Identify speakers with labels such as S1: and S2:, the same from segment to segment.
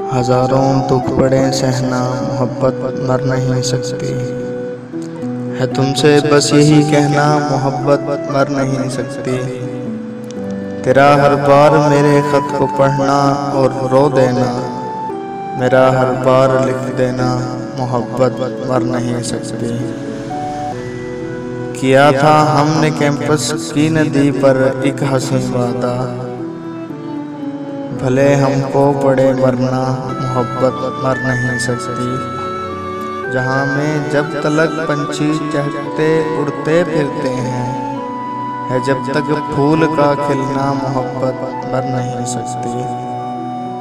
S1: हजारों दुख पड़े सहना, मोहब्बत मर नहीं सकती है। तुमसे बस यही कहना, मोहब्बत मर नहीं सकती। तेरा हर बार मेरे खत को पढ़ना और रो देना, मेरा हर बार लिख देना, मोहब्बत मर नहीं सकती। किया था हमने कैंपस की नदी पर एक हसीन वादा, भले हमको पड़े मरना, मोहब्बत मर नहीं सकती। जहाँ में जब तलक पंछी चहकते उड़ते फिरते हैं, है जब तक फूल का खिलना, मोहब्बत मर नहीं सकती।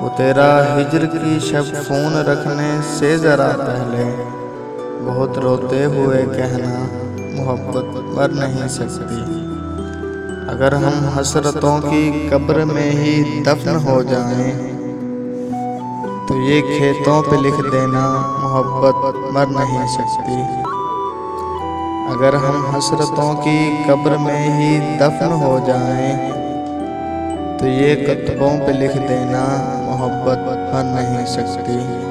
S1: वो तेरा हिज्र की शब फोन रखने से ज़रा पहले बहुत रोते हुए कहना, मोहब्बत मर नहीं सकती। अगर हम हसरतों की कब्र में ही दफन हो जाएं, तो ये खेतों पे लिख देना, मोहब्बत मर नहीं सकती। अगर हम हसरतों की कब्र में ही दफन हो जाएं, तो ये कतबों पे लिख देना, मोहब्बत मर नहीं सकती।